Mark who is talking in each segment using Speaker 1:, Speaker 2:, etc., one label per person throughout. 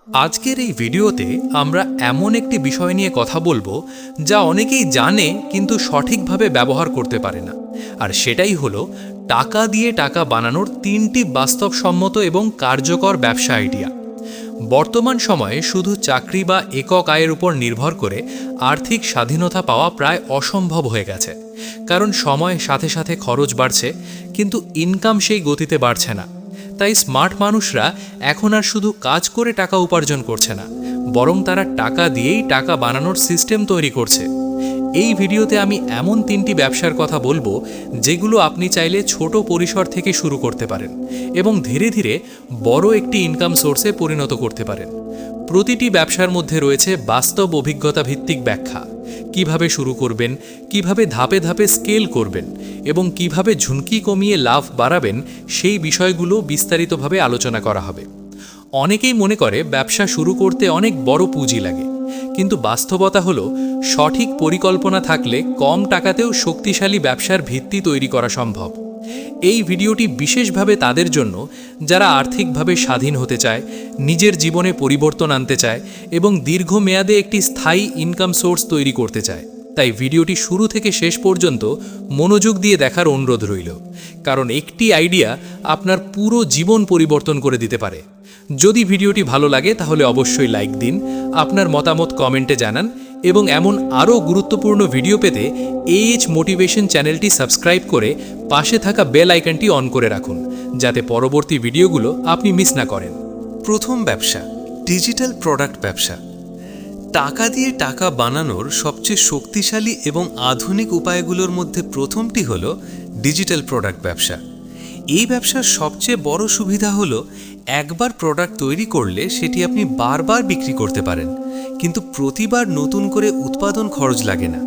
Speaker 1: আজকের এই ভিডিওতে আমরা এমন একটি বিষয় নিয়ে কথা বলবো যা অনেকেই জানে কিন্তু সঠিকভাবে ব্যবহার করতে পারে না। আর সেটাই হলো টাকা দিয়ে টাকা বানানোর 3টি বাস্তবসম্মত এবং কার্যকর ব্যবসা আইডিয়া। বর্তমান সময়ে শুধু চাকরি বা একক আয়ের উপর নির্ভর করে আর্থিক স্বাধীনতা পাওয়া প্রায় অসম্ভব হয়ে গেছে, কারণ সময়ের সাথে সাথে খরচ বাড়ছে কিন্তু ইনকাম সেই গতিতে বাড়ছে না। তাই স্মার্ট মানুষরা এখন আর শুধু কাজ করে টাকা উপার্জন করছে না, বরং তারা টাকা দিয়েই টাকা বানানোর সিস্টেম তৈরি করছে। এই ভিডিওতে আমি এমন 3টি ব্যবসার কথা বলবো যেগুলো আপনি চাইলে ছোট পরিসর থেকে শুরু করতে পারেন এবং ধীরে ধীরে বড় একটি ইনকাম সোর্সে পরিণত করতে পারেন। প্রতিটি ব্যবসার মধ্যে রয়েছে বাস্তব অভিজ্ঞতা ভিত্তিক ব্যাখ্যা। কিভাবে শুরু করবেন, কিভাবে ধাপে ধাপে স্কেল করবেন এবং কিভাবে ঝুঁকি কমিয়ে লাভ বাড়াবেন, সেই বিষয়গুলো বিস্তারিতভাবে আলোচনা করা হবে। অনেকেই মনে করে ব্যবসা শুরু করতে অনেক বড় পুঁজি লাগে, কিন্তু বাস্তবতা হলো সঠিক পরিকল্পনা থাকলে কম টাকাতেও শক্তিশালী ব্যবসার ভিত্তি তৈরি করা সম্ভব। এই ভিডিওটি বিশেষভাবে তাদের জন্য যারা আর্থিকভাবে স্বাধীন হতে চায়, নিজের জীবনে পরিবর্তন আনতে চায় এবং দীর্ঘমেয়াদে একটি স্থায়ী ইনকাম সোর্স তৈরি করতে চায়। তাই ভিডিওটি শুরু থেকে শেষ পর্যন্ত মনোযোগ দিয়ে দেখার অনুরোধ রইল, কারণ একটি আইডিয়া আপনার পুরো জীবন পরিবর্তন করে দিতে পারে। যদি ভিডিওটি ভালো লাগে তাহলে অবশ্যই লাইক দিন, আপনার মতামত কমেন্টে জানান এবং এমন আরও গুরুত্বপূর্ণ ভিডিও পেতে AH মোটিভেশন চ্যানেলটি সাবস্ক্রাইব করে পাশে থাকা বেল আইকনটি অন করে রাখুন, যাতে পরবর্তী ভিডিওগুলো আপনি মিস না করেন।
Speaker 2: প্রথম ব্যবসা, ডিজিটাল প্রোডাক্ট ব্যবসা। টাকা দিয়ে টাকা বানানোর সবচেয়ে শক্তিশালী এবং আধুনিক উপায়গুলোর মধ্যে প্রথমটি হল ডিজিটাল প্রোডাক্ট ব্যবসা। এই ব্যবসার সবচেয়ে বড় সুবিধা হলো একবার প্রোডাক্ট তৈরি করলে সেটি আপনি বারবার বিক্রি করতে পারেন, কিন্তু প্রতিবার নতুন করে উৎপাদন খরচ লাগে না।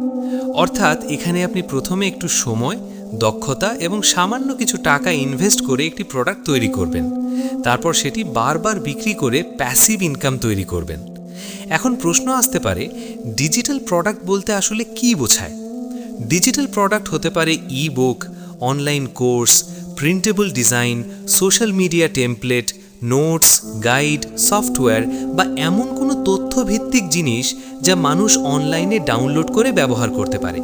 Speaker 2: অর্থাৎ এখানে আপনি প্রথমে একটু সময়, দক্ষতা এবং সামান্য কিছু টাকা ইনভেস্ট করে একটি প্রোডাক্ট তৈরি করবেন, তারপর সেটি বারবার বিক্রি করে প্যাসিভ ইনকাম তৈরি করবেন। এখন প্রশ্ন আসতে পারে, ডিজিটাল প্রোডাক্ট বলতে আসলে কী বোঝায়? ডিজিটাল প্রোডাক্ট হতে পারে ebook, online course, printable design, social media template, notes, guide, software বা এমন কোনো তথ্যভিত্তিক জিনিস যা মানুষ অনলাইনে ডাউনলোড করে ব্যবহার করতে পারে।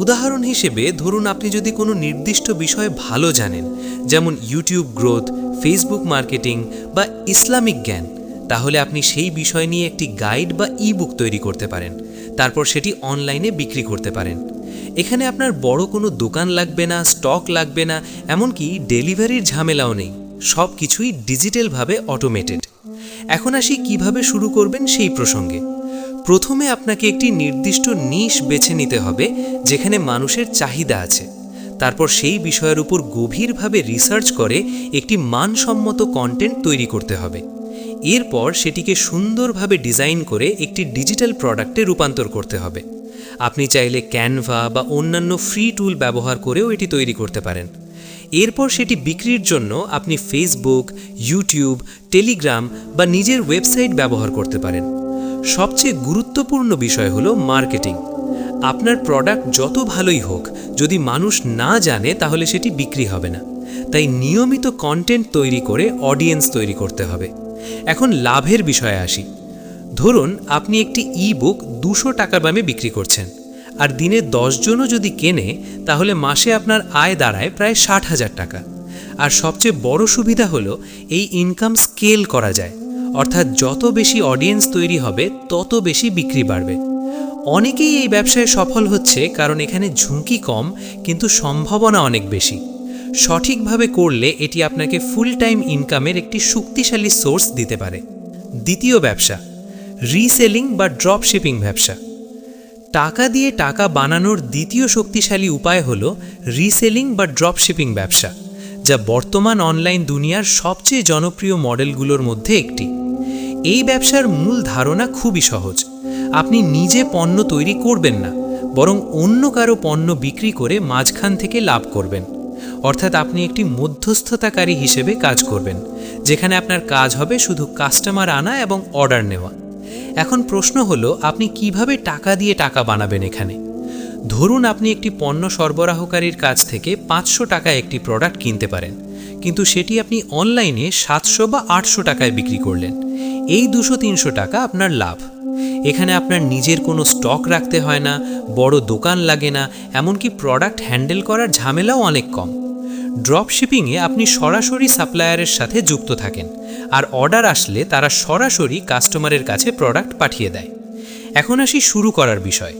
Speaker 2: উদাহরণ হিসেবে ধরুন, আপনি যদি কোনো নির্দিষ্ট বিষয়ে ভালো জানেন, যেমন ইউটিউব গ্রোথ, ফেসবুক মার্কেটিং বা ইসলামিক জ্ঞান, তাহলে আপনি সেই বিষয় নিয়ে একটি গাইড বা ই-বুক তৈরি করতে পারেন, তারপর সেটি অনলাইনে বিক্রি করতে পারেন। এখানে আপনার বড় কোনো দোকান লাগবে না, স্টক লাগবে না, এমনকি ডেলিভারির ঝামেলাও নেই। সব কিছুই ডিজিটালভাবে অটোমেটেড। এখন আসি কিভাবে শুরু করবেন সেই প্রসঙ্গে। প্রথমে আপনাকে একটি নির্দিষ্ট নিশ বেছে নিতে হবে যেখানে মানুষের চাহিদা আছে। তারপর সেই বিষয়ের উপর গভীরভাবে রিসার্চ করে একটি মানসম্মত কন্টেন্ট তৈরি করতে হবে। এরপর সেটিকে সুন্দরভাবে ডিজাইন করে একটি ডিজিটাল প্রোডাক্টে রূপান্তর করতে হবে। আপনি চাইলে ক্যানভা বা অন্যান্য ফ্রি টুল ব্যবহার করেও এটি তৈরি করতে পারেন। এরপর সেটি বিক্রির জন্য আপনি ফেসবুক, ইউটিউব, টেলিগ্রাম বা নিজের ওয়েবসাইট ব্যবহার করতে পারেন। সবচেয়ে গুরুত্বপূর্ণ বিষয় হলো মার্কেটিং। আপনার প্রোডাক্ট যত ভালোই হোক, যদি মানুষ না জানে তাহলে সেটি বিক্রি হবে না। তাই নিয়মিত কন্টেন্ট তৈরি করে অডিয়েন্স তৈরি করতে হবে। এখন লাভের বিষয়ে আসি। ধরুন আপনি একটি ই-বুক 200 টাকার দামে বিক্রি করছেন, আর দিনে 10 জনও যদি কেনে তাহলে মাসে আপনার আয় দাঁড়ায় প্রায় 60,000 টাকা। আর সবচেয়ে বড় সুবিধা হলো এই ইনকাম স্কেল করা যায়, অর্থাৎ যত বেশি অডিয়েন্স তৈরি হবে তত বেশি বিক্রি বাড়বে। অনেকেই এই ব্যবসায় সফল হচ্ছে কারণ এখানে ঝুঁকি কম কিন্তু সম্ভাবনা অনেক বেশি। সঠিকভাবে করলে এটি আপনাকে ফুল টাইম ইনকামের একটি শক্তিশালী সোর্স দিতে পারে। দ্বিতীয় ব্যবসা, রিসেলিং বা ড্রপ শিপিং ব্যবসা। টাকা দিয়ে টাকা বানানোর দ্বিতীয় শক্তিশালী উপায় হল রিসেলিং বা ড্রপ শিপিং ব্যবসা, যা বর্তমান অনলাইন দুনিয়ার সবচেয়ে জনপ্রিয় মডেলগুলোর মধ্যে একটি। এই ব্যবসার মূল ধারণা খুবই সহজ। আপনি নিজে পণ্য তৈরি করবেন না, বরং অন্য কারো পণ্য বিক্রি করে মাঝখান থেকে লাভ করবেন। অর্থাৎ আপনি একটি মধ্যস্থতাকারী হিসেবে কাজ করবেন, যেখানে আপনার কাজ হবে শুধু কাস্টমার আনা এবং অর্ডার নেওয়া। এখন প্রশ্ন হলো, আপনি কিভাবে টাকা দিয়ে টাকা বানাবেন এখানে? ধরুন আপনি একটি পণ্য সরবরাহকারীর কাছ থেকে 500 টাকায় একটি প্রোডাক্ট কিনতে পারেন, কিন্তু সেটি আপনি অনলাইনে 700 বা 800 টাকায় বিক্রি করলেন। এই 200-300 টাকা আপনার লাভ। এখানে আপনার নিজের কোনো স্টক রাখতে হয় না, বড় দোকান লাগে না, এমনকি প্রোডাক্ট হ্যান্ডেল করার ঝামেলাও অনেক কম। ড্রপ শিপিংয়ে আপনি সরাসরি সাপ্লায়ারের সাথে যুক্ত থাকেন, আর অর্ডার আসলে তারা সরাসরি কাস্টমারের কাছে প্রোডাক্ট পাঠিয়ে দেয়। এখন আসি শুরু করার বিষয়।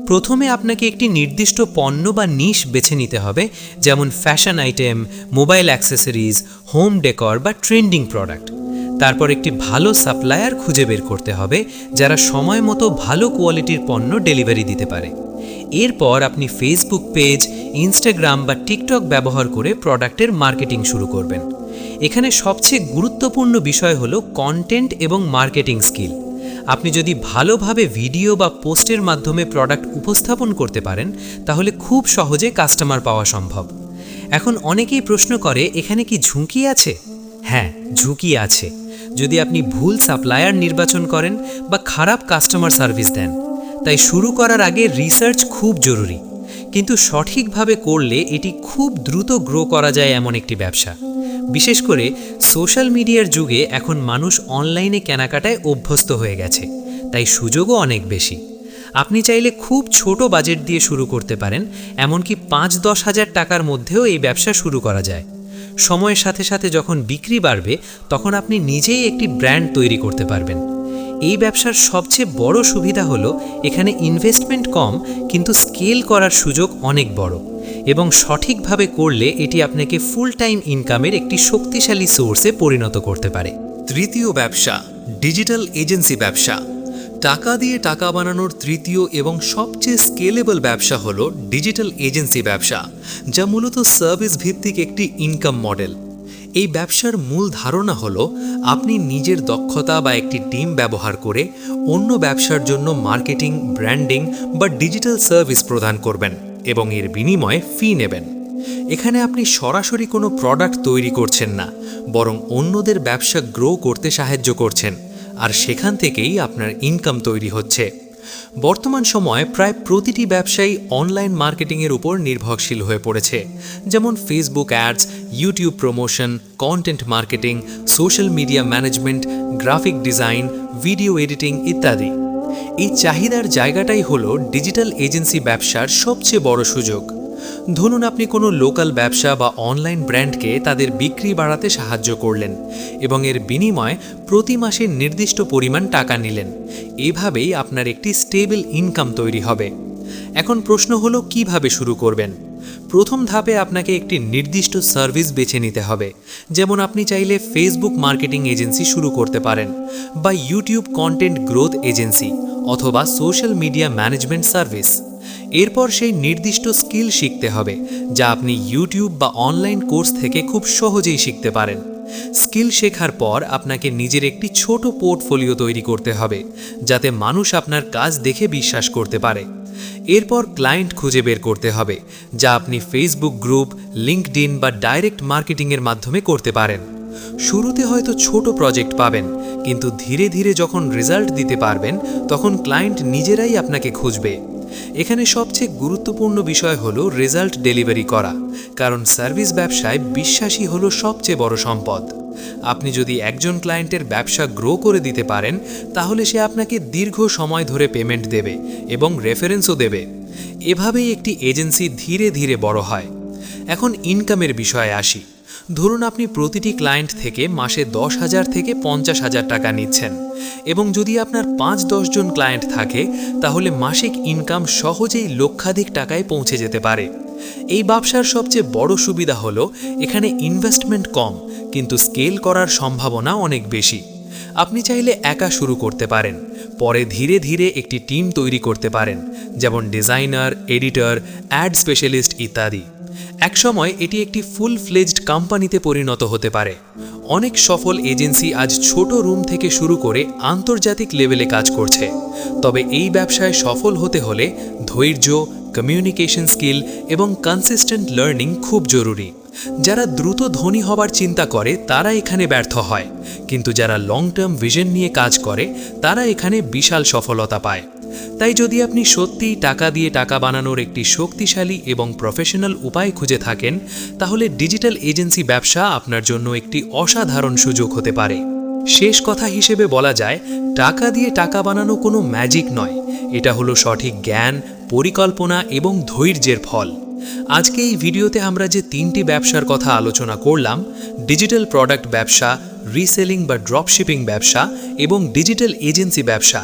Speaker 2: প্রথমে আপনাকে একটি নির্দিষ্ট পণ্য বা নিশ বেছে নিতে হবে, যেমন fashion item, mobile accessories, home decor বা ট্রেন্ডিং প্রোডাক্ট। তারপর একটি ভালো সাপ্লায়ার খুঁজে বের করতে হবে যারা সময় মতো ভালো কোয়ালিটির পণ্য ডেলিভারি দিতে পারে। এরপর আপনি ফেসবুক পেজ, ইনস্টাগ্রাম বা টিকটক ব্যবহার করে প্রোডাক্টের মার্কেটিং শুরু করবেন। এখানে সবচেয়ে গুরুত্বপূর্ণ বিষয় হলো কন্টেন্ট এবং মার্কেটিং স্কিল। আপনি যদি ভালোভাবে ভিডিও বা পোস্টের মাধ্যমে প্রোডাক্ট উপস্থাপন করতে পারেন, তাহলে খুব সহজে কাস্টমার পাওয়া সম্ভব। এখন অনেকেই প্রশ্ন করে, এখানে কি ঝুঁকি আছে? হ্যাঁ, ঝুঁকি আছে, যদি আপনি ভুল সাপ্লায়ার নির্বাচন করেন বা খারাপ কাস্টমার সার্ভিস দেন। তাই শুরু করার আগে রিসার্চ খুব জরুরি, কিন্তু সঠিকভাবে করলে এটি খুব দ্রুত গ্রো করা যায় এমন একটি ব্যবসা। বিশেষ করে সোশ্যাল মিডিয়ার যুগে এখন মানুষ অনলাইনে কেনাকাটায় অভ্যস্ত হয়ে গেছে, তাই সুযোগও অনেক বেশি। আপনি চাইলে খুব ছোট বাজেট দিয়ে শুরু করতে পারেন, এমনকি 5-10 হাজার টাকার মধ্যেও এই ব্যবসা শুরু করা যায়। সময়ের সাথে সাথে যখন বিক্রি বাড়বে, তখন আপনি নিজেই একটি ব্র্যান্ড তৈরি করতে পারবেন। এই ব্যবসার সবচেয়ে বড় সুবিধা হলো এখানে ইনভেস্টমেন্ট কম, কিন্তু স্কেল করার সুযোগ অনেক বড়, এবং সঠিকভাবে করলে এটি আপনাকে ফুল টাইম ইনকামের একটি শক্তিশালী সোর্সে পরিণত করতে পারে।
Speaker 1: তৃতীয় ব্যবসা, ডিজিটাল এজেন্সি ব্যবসা। টাকা দিয়ে টাকা বানানোর তৃতীয় এবং সবচেয়ে স্কেলেবল ব্যবসা হলো ডিজিটাল এজেন্সি ব্যবসা, যা মূলত সার্ভিস ভিত্তিক একটি ইনকাম মডেল। এই ব্যবসার মূল ধারণা হলো আপনি নিজের দক্ষতা বা একটি টিম ব্যবহার করে অন্য ব্যবসার জন্য মার্কেটিং, ব্র্যান্ডিং বা ডিজিটাল সার্ভিস প্রদান করবেন এবং এর বিনিময়ে ফি নেবেন। এখানে আপনি সরাসরি কোনো প্রোডাক্ট তৈরি করছেন না, বরং অন্যদের ব্যবসা গ্রো করতে সাহায্য করছেন, আর সেখান থেকেই আপনার ইনকাম তৈরি হচ্ছে। বর্তমান সময়ে প্রায় প্রতিটি ব্যবসায়ী অনলাইন মার্কেটিংয়ের উপর নির্ভরশীল হয়ে পড়েছে, যেমন Facebook ads, YouTube promotion, content marketing, social media management, graphic design, video editing ইত্যাদি। এই চাহিদার জায়গাটাই হলো ডিজিটাল এজেন্সি ব্যবসার সবচেয়ে বড় সুযোগ। ধরুন আপনি কোনো লোকাল ব্যবসা বা অনলাইন ব্র্যান্ডকে তাদের বিক্রি বাড়াতে সাহায্য করলেন এবং এর বিনিময়ে প্রতি মাসে নির্দিষ্ট পরিমাণ টাকা নিলেন। এভাবেই আপনার একটি স্টেবল ইনকাম তৈরি হবে। এখন প্রশ্ন হলো কিভাবে শুরু করবেন। প্রথম ধাপে আপনাকে একটি নির্দিষ্ট সার্ভিস বেছে নিতে হবে, যেমন আপনি চাইলে ফেসবুক মার্কেটিং এজেন্সি শুরু করতে পারেন, বা ইউটিউব কন্টেন্ট গ্রোথ এজেন্সি, অথবা সোশ্যাল মিডিয়া ম্যানেজমেন্ট সার্ভিস। এরপর সেই নির্দিষ্ট স্কিল শিখতে হবে, যা আপনি ইউটিউব বা অনলাইন কোর্স থেকে খুব সহজেই শিখতে পারেন। স্কিল শেখার পর আপনাকে নিজের একটি ছোট পোর্টফোলিও তৈরি করতে হবে, যাতে মানুষ আপনার কাজ দেখে বিশ্বাস করতে পারে। এরপর ক্লায়েন্ট খুঁজে বের করতে হবে, যা আপনি ফেসবুক গ্রুপ, লিঙ্কডইন বা ডাইরেক্ট মার্কেটিংয়ের মাধ্যমে করতে পারেন। শুরুতে হয়তো ছোট প্রজেক্ট পাবেন, কিন্তু ধীরে ধীরে যখন রেজাল্ট দিতে পারবেন, তখন ক্লায়েন্ট নিজেরাই আপনাকে খুঁজবে। এখানে সবচেয়ে গুরুত্বপূর্ণ বিষয় হলো রেজাল্ট ডেলিভারি করা, কারণ সার্ভিস ব্যবসায় বিশ্বাসী হলো সবচেয়ে বড় সম্পদ। আপনি যদি একজন ক্লায়েন্টের ব্যবসা গ্রো করে দিতে পারেন, তাহলে সে আপনাকে দীর্ঘ সময় ধরে পেমেন্ট দেবে এবং রেফারেন্সও দেবে। এভাবেই একটি এজেন্সি ধীরে ধীরে বড় হয়। এখন ইনকামের বিষয়ে আসি। ধরুন আপনি প্রতিটি ক্লায়েন্ট থেকে মাসে 10,000 থেকে 50,000 টাকা নিচ্ছেন, এবং যদি আপনার 5-10 জন ক্লায়েন্ট থাকে, তাহলে মাসিক ইনকাম সহজেই লক্ষাধিক টাকায় পৌঁছে যেতে পারে। এই ব্যবসার সবচেয়ে বড় সুবিধা হলো এখানে ইনভেস্টমেন্ট কম, কিন্তু স্কেল করার সম্ভাবনা অনেক বেশি। আপনি চাইলে একা শুরু করতে পারেন, পরে ধীরে ধীরে একটি টিম তৈরি করতে পারেন, যেমন ডিজাইনার, এডিটর, অ্যাড স্পেশালিস্ট ইত্যাদি। একসময় এটি একটি ফুল ফ্লেজড কোম্পানিতে পরিণত হতে পারে। অনেক সফল এজেন্সি আজ ছোট রুম থেকে শুরু করে আন্তর্জাতিক লেভেলে কাজ করছে। তবে এই ব্যবসায় সফল হতে হলে ধৈর্য, কমিউনিকেশন স্কিল এবং কনসিস্টেন্ট লার্নিং খুব জরুরি। যারা দ্রুত ধনী হবার চিন্তা করে তারা এখানে ব্যর্থ হয়, কিন্তু যারা লং টার্ম ভিশন নিয়ে কাজ করে তারা এখানে বিশাল সফলতা পায়। তাই যদি আপনি সত্যিই টাকা দিয়ে টাকা বানানোর একটি শক্তিশালী এবং প্রফেশনাল উপায় খুঁজে থাকেন, তাহলে ডিজিটাল এজেন্সি ব্যবসা আপনার জন্য একটি অসাধারণ সুযোগ হতে পারে। শেষ কথা হিসেবে বলা যায়, টাকা দিয়ে টাকা বানানো কোনো ম্যাজিক নয়, এটা হলো সঠিক জ্ঞান, পরিকল্পনা এবং ধৈর্যের ফল। আজকে এই ভিডিওতে আমরা যে 3টি ব্যবসার কথা আলোচনা করলাম, ডিজিটাল প্রোডাক্ট ব্যবসা, রিসেলিং বা ড্রপশিপিং ব্যবসা এবং ডিজিটাল এজেন্সি ব্যবসা,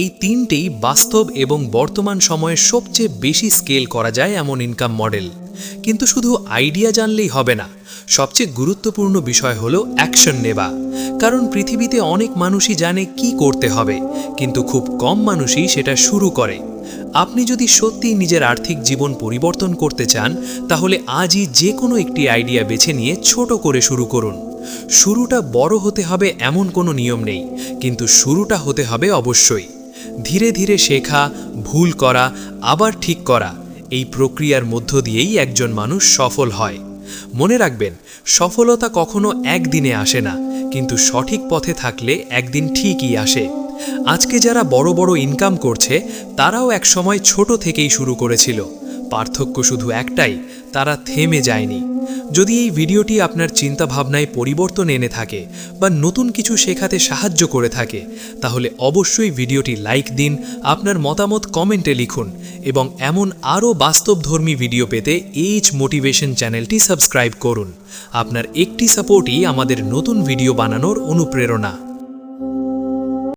Speaker 1: এই 3টেই বাস্তব এবং বর্তমান সময়ে সবচেয়ে বেশি স্কেল করা যায় এমন ইনকাম মডেল। কিন্তু শুধু আইডিয়া জানলেই হবে না, সবচেয়ে গুরুত্বপূর্ণ বিষয় হলো অ্যাকশন নেওয়া। কারণ পৃথিবীতে অনেক মানুষই জানে কি করতে হবে, কিন্তু খুব কম মানুষই সেটা শুরু করে। আপনি যদি সত্যিই নিজের আর্থিক জীবন পরিবর্তন করতে চান, তাহলে আজই যে কোনো একটি আইডিয়া বেছে নিয়ে ছোট করে শুরু করুন। শুরুটা বড় হতে হবে এমন কোনো নিয়ম নেই, কিন্তু শুরুটা হতে হবে অবশ্যই। ধীরে ধীরে শেখা, ভুল করা, আবার ঠিক করা, এই প্রক্রিয়ার মধ্য দিয়েই একজন মানুষ সফল হয়। মনে রাখবেন, সফলতা কখনো একদিনে আসে না, কিন্তু সঠিক পথে থাকলে একদিন ঠিকই আসে। আজকে যারা বড় বড় ইনকাম করছে, তারাও একসময় ছোট থেকেই শুরু করেছিল। পার্থক্য শুধু একটাই, তারা থেমে যায়নি। যদি এই ভিডিওটি আপনার চিন্তাভাবনায় পরিবর্তন এনে থাকে বা নতুন কিছু শেখাতে সাহায্য করে থাকে, তাহলে অবশ্যই ভিডিওটি লাইক দিন, আপনার মতামত কমেন্টে লিখুন এবং এমন আরও বাস্তবধর্মী ভিডিও পেতে এইচ মোটিভেশন চ্যানেলটি সাবস্ক্রাইব করুন। আপনার একটি সাপোর্টই আমাদের নতুন ভিডিও বানানোর অনুপ্রেরণা।